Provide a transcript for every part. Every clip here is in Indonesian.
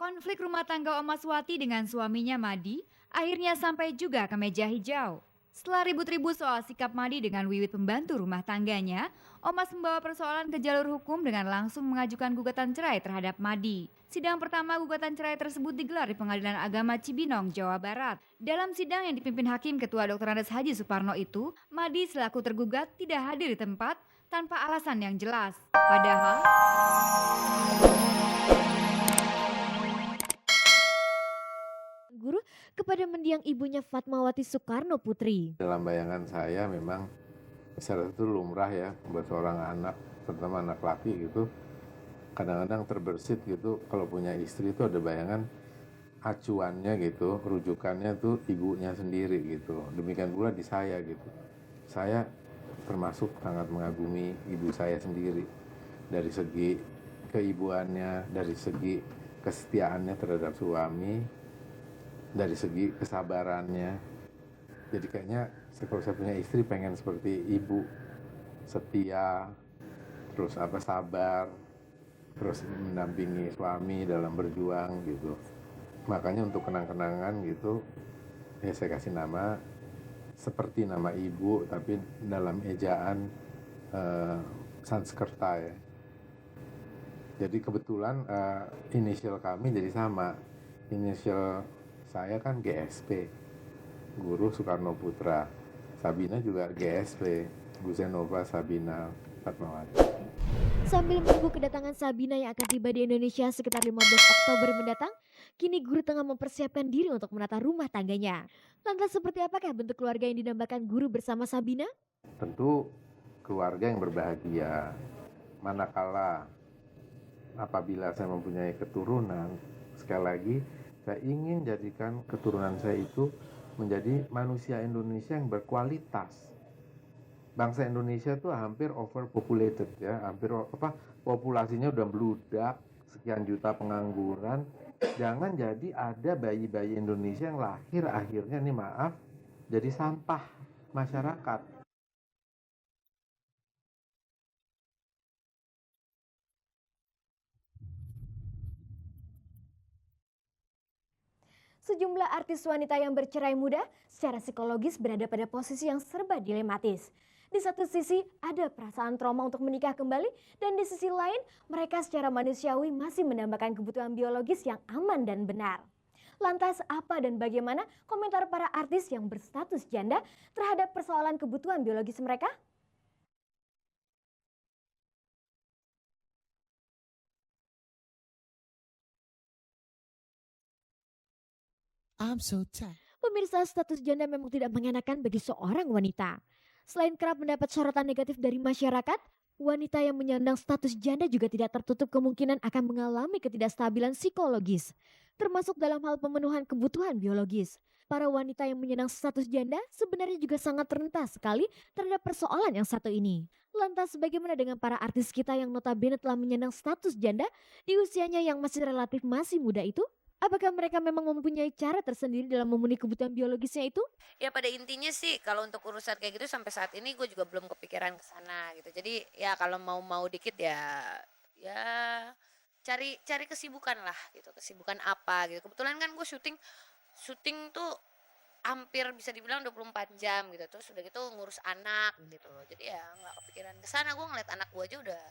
Konflik rumah tangga Oma Swati dengan suaminya Madi akhirnya sampai juga ke meja hijau. Setelah ribut-ribut soal sikap Madi dengan Wiwit pembantu rumah tangganya, Omas membawa persoalan ke jalur hukum dengan langsung mengajukan gugatan cerai terhadap Madi. Sidang pertama gugatan cerai tersebut digelar di Pengadilan Agama Cibinong, Jawa Barat. Dalam sidang yang dipimpin Hakim Ketua Dr. Andes Haji Suparno itu, Madi selaku tergugat tidak hadir di tempat tanpa alasan yang jelas. Padahal Guru kepada mendiang ibunya Fatmawati Soekarno Putri. Dalam bayangan saya memang secara itu lumrah ya buat seorang anak, terutama anak laki gitu. Kadang-kadang terbersit gitu kalau punya istri itu ada bayangan acuannya gitu, rujukannya tuh ibunya sendiri gitu. Demikian pula di saya gitu. Saya termasuk sangat mengagumi ibu saya sendiri dari segi keibuannya, dari segi kesetiaannya terhadap suami, dari segi kesabarannya. Jadi kayaknya kalau saya punya istri pengen seperti ibu, setia, terus sabar, terus mendampingi suami dalam berjuang gitu. Makanya untuk kenang-kenangan gitu, ya saya kasih nama seperti nama ibu tapi dalam ejaan Sanskerta ya. Jadi kebetulan inisial kami jadi sama. Inisial saya kan GSP, Guru Soekarno Putra. Sabina juga GSP, Guzenova Sabina Fatmawati. Sambil menunggu kedatangan Sabina yang akan tiba di Indonesia sekitar 15 Oktober mendatang, kini Guru tengah mempersiapkan diri untuk menata rumah tangganya. Lantas seperti apakah bentuk keluarga yang dinamakan Guru bersama Sabina? Tentu keluarga yang berbahagia. Manakala apabila saya mempunyai keturunan, sekali lagi saya ingin jadikan keturunan saya itu menjadi manusia Indonesia yang berkualitas. Bangsa Indonesia itu hampir overpopulated ya, populasinya udah meludak, sekian juta pengangguran. Jangan jadi ada bayi-bayi Indonesia yang lahir akhirnya nih maaf jadi sampah masyarakat. Sejumlah artis wanita yang bercerai muda secara psikologis berada pada posisi yang serba dilematis. Di satu sisi ada perasaan trauma untuk menikah kembali dan di sisi lain mereka secara manusiawi masih mendambakan kebutuhan biologis yang aman dan benar. Lantas apa dan bagaimana komentar para artis yang berstatus janda terhadap persoalan kebutuhan biologis mereka? I'm so tired. Pemirsa, status janda memang tidak mengenakan bagi seorang wanita. Selain kerap mendapat sorotan negatif dari masyarakat, wanita yang menyandang status janda juga tidak tertutup kemungkinan akan mengalami ketidakstabilan psikologis, termasuk dalam hal pemenuhan kebutuhan biologis. Para wanita yang menyandang status janda sebenarnya juga sangat rentan sekali terhadap persoalan yang satu ini. Lantas bagaimana dengan para artis kita yang notabene telah menyandang status janda di usianya yang masih relatif masih muda itu? Apakah mereka memang mempunyai cara tersendiri dalam memenuhi kebutuhan biologisnya itu? Ya pada intinya sih kalau untuk urusan kayak gitu sampai saat ini gue juga belum kepikiran ke sana gitu. Jadi ya kalau mau dikit ya cari cari kesibukan lah gitu. Kesibukan apa gitu. Kebetulan kan gue syuting syuting tuh hampir bisa dibilang 24 jam gitu. Terus udah gitu ngurus anak gitu loh. Jadi ya nggak kepikiran ke sana. Gue ngeliat anak gue aja udah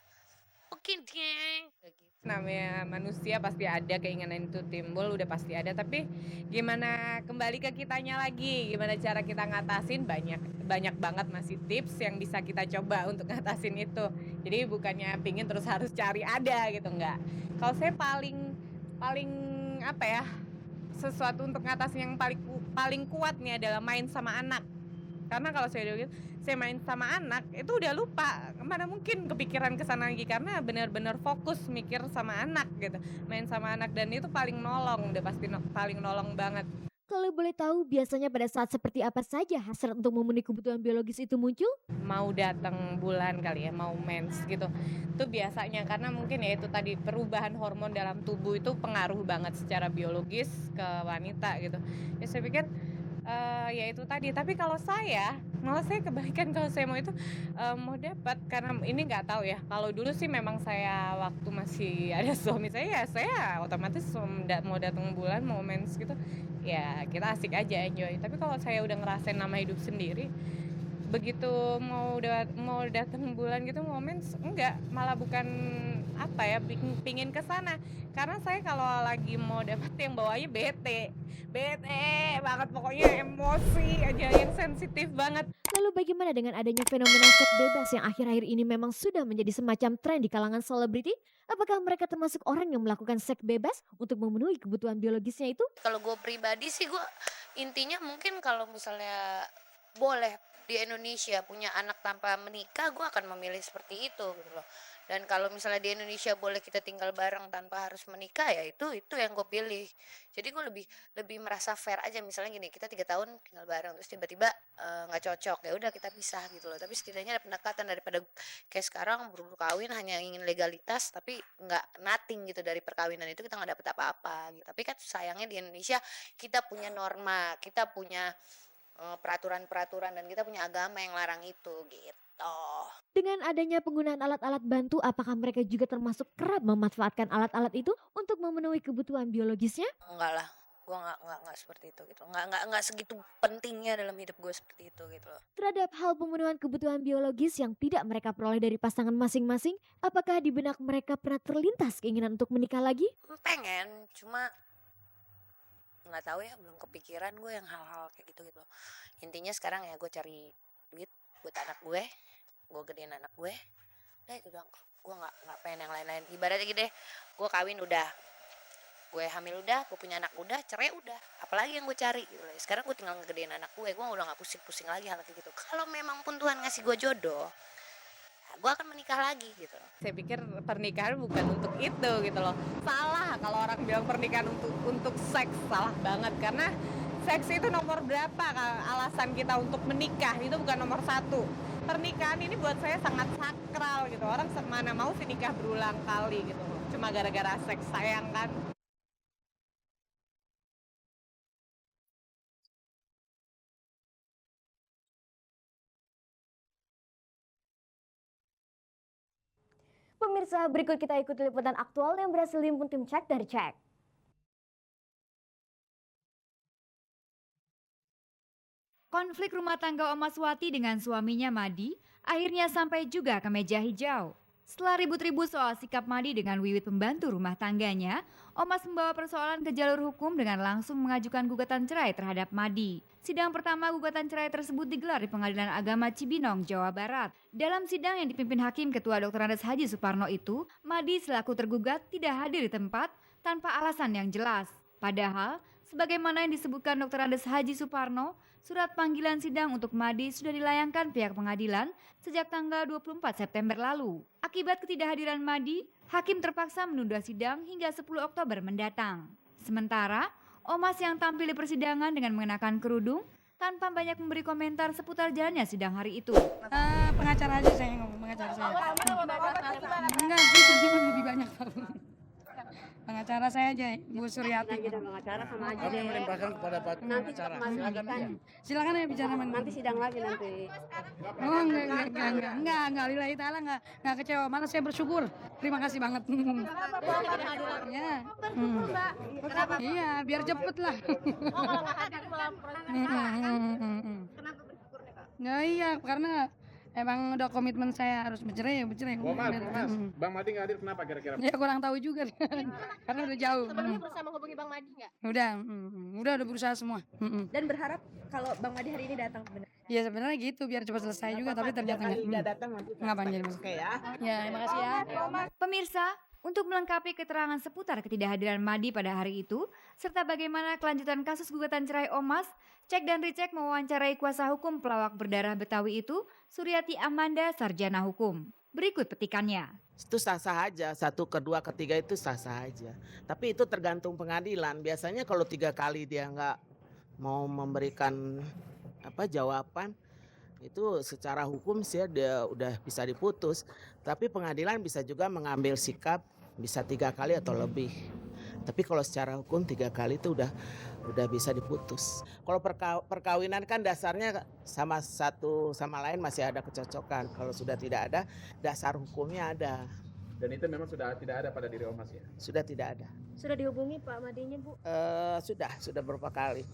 oke deh kayak gitu. Namanya manusia pasti ada keinginan itu timbul, udah pasti ada, tapi gimana kembali ke kitanya lagi, gimana cara kita ngatasin, banyak banget masih tips yang bisa kita coba untuk ngatasin itu. Jadi bukannya pingin terus harus cari ada gitu, enggak. Kalau saya paling paling apa ya, sesuatu untuk ngatasin yang paling kuat nih adalah main sama anak. Karena kalau saya main sama anak itu udah lupa, mana mungkin kepikiran ke sana lagi karena benar-benar fokus mikir sama anak gitu. Main sama anak dan itu paling nolong, udah pasti paling nolong banget. Kalau boleh tahu biasanya pada saat seperti apa saja hasrat untuk memenuhi kebutuhan biologis itu muncul? Mau datang bulan kali ya, mau mens gitu. Itu biasanya karena mungkin ya itu tadi perubahan hormon dalam tubuh itu pengaruh banget secara biologis ke wanita gitu. Ya saya pikir ya itu tadi, tapi kalau saya Malah saya kebalikan kalau saya mau itu mau dapat, karena ini nggak tahu ya. Kalau dulu sih memang saya waktu masih ada suami saya otomatis mau datang bulan, mau mens gitu, ya kita asik aja enjoy. Tapi kalau saya udah ngerasain nama hidup sendiri, begitu mau datang bulan gitu mau mens, enggak, malah bukan apa ya, pingin ke sana. Karena saya kalau lagi mau dapet yang bawahnya bete banget, pokoknya emosi aja yang sensitif banget. Lalu bagaimana dengan adanya fenomena seks bebas yang akhir-akhir ini memang sudah menjadi semacam tren di kalangan selebriti? Apakah mereka termasuk orang yang melakukan seks bebas untuk memenuhi kebutuhan biologisnya itu? Kalau gue pribadi sih, gue intinya mungkin kalau misalnya boleh di Indonesia punya anak tanpa menikah, gue akan memilih seperti itu gitu loh. Dan kalau misalnya di Indonesia boleh kita tinggal bareng tanpa harus menikah, ya itu yang gue pilih. Jadi gue lebih merasa fair aja. Misalnya gini, kita 3 tahun tinggal bareng terus tiba-tiba nggak cocok, ya udah kita pisah gitu loh. Tapi setidaknya ada pendekatan, daripada kayak sekarang buru-buru kawin hanya ingin legalitas tapi nggak nothing gitu dari perkawinan itu, kita nggak dapet apa-apa gitu. Tapi kan sayangnya di Indonesia kita punya norma, kita punya peraturan-peraturan, dan kita punya agama yang larang itu gitu. Dengan adanya penggunaan alat-alat bantu, apakah mereka juga termasuk kerap memanfaatkan alat-alat itu untuk memenuhi kebutuhan biologisnya? Enggak lah, gue nggak seperti itu gitu. Nggak segitu pentingnya dalam hidup gue seperti itu gitu loh. Terhadap hal pemenuhan kebutuhan biologis yang tidak mereka peroleh dari pasangan masing-masing, apakah di benak mereka pernah terlintas keinginan untuk menikah lagi? Pengen, cuma nggak tahu ya, belum kepikiran gue yang hal-hal kayak gitu loh. Intinya sekarang ya gue cari duit buat anak gue gedein anak gue, udah itu doang. Gue nggak pengen yang lain-lain. Ibaratnya gini deh, gue kawin udah, gue hamil udah, gue punya anak udah, cerai udah, apalagi yang gue cari gitu loh. Sekarang gue tinggal ngegedein anak gue udah nggak pusing-pusing lagi hal kayak gitu. Kalau memang pun Tuhan ngasih gue jodoh, gue akan menikah lagi gitu. Saya pikir pernikahan bukan untuk itu gitu loh. Salah kalau orang bilang pernikahan untuk seks, salah banget. Karena seks itu nomor berapa alasan kita untuk menikah, itu bukan nomor 1. Pernikahan ini buat saya sangat sakral gitu. Orang mana mau sih nikah berulang kali gitu loh, cuma gara-gara seks, sayang kan. Pemirsa, berikut kita ikuti liputan aktual yang berhasil dihimpun tim Cek dari Cek. Konflik rumah tangga Oma Swati dengan suaminya Madi akhirnya sampai juga ke meja hijau. Setelah ribut-ribut soal sikap Madi dengan Wiwit pembantu rumah tangganya, Omas membawa persoalan ke jalur hukum dengan langsung mengajukan gugatan cerai terhadap Madi. Sidang pertama gugatan cerai tersebut digelar di Pengadilan Agama Cibinong, Jawa Barat. Dalam sidang yang dipimpin Hakim Ketua Dr. Andes Haji Suparno itu, Madi selaku tergugat tidak hadir di tempat tanpa alasan yang jelas. Padahal, sebagaimana yang disebutkan Dr. Andes Haji Suparno, surat panggilan sidang untuk Madi sudah dilayangkan pihak pengadilan sejak tanggal 24 September lalu. Akibat ketidakhadiran Madi, Hakim terpaksa menunda sidang hingga 10 Oktober mendatang. Sementara, Omas yang tampil di persidangan dengan mengenakan kerudung tanpa banyak memberi komentar seputar jalannya sidang hari itu. Pengacara aja saya ngomong, pengacara saya. Enggak, itu lebih banyak. Pengacara saya aja, Bu Suryati. Pengacara sama aja deh. Melimpahkan kepada pengacara. Silakan aja. Silakan ya bicara Nanti sidang lagi nanti. Oh enggak, lillahi ta'ala enggak kecewa, malah saya bersyukur. Terima kasih banget. Ya. Iya, biar cepet lah. Nah iya, karena emang udah komitmen saya harus bercerai. Mas, Bang Madi nggak hadir kenapa kira-kira? Ya kurang tahu juga karena udah jauh. Sebelumnya berusaha menghubungi Bang Madi nggak? Udah berusaha semua. Dan berharap kalau Bang Madi hari ini datang benar. Ya sebenarnya gitu biar cepat selesai juga, tapi ternyata nggak datang. Nggak panjang mas. Oke ya. Ya terima kasih ya. Pemirsa, untuk melengkapi keterangan seputar ketidakhadiran Madi pada hari itu, serta bagaimana kelanjutan kasus gugatan cerai Omas, Cek dan Ricek mewawancarai kuasa hukum pelawak berdarah Betawi itu, Suryati Amanda, sarjana hukum. Berikut petikannya. Itu sah-sah aja, 1, kedua, ketiga itu sah-sah aja. Tapi itu tergantung pengadilan. Biasanya kalau 3 kali dia nggak mau memberikan jawaban, itu secara hukum sih dia udah bisa diputus. Tapi pengadilan bisa juga mengambil sikap bisa 3 kali atau lebih. Tapi kalau secara hukum 3 kali itu udah bisa diputus. Kalau perkawinan kan dasarnya sama satu sama lain masih ada kecocokan. Kalau sudah tidak ada, dasar hukumnya ada. Dan itu memang sudah tidak ada pada diri Omas ya? Sudah tidak ada. Sudah dihubungi Pak Madinya, Bu? Sudah beberapa kali.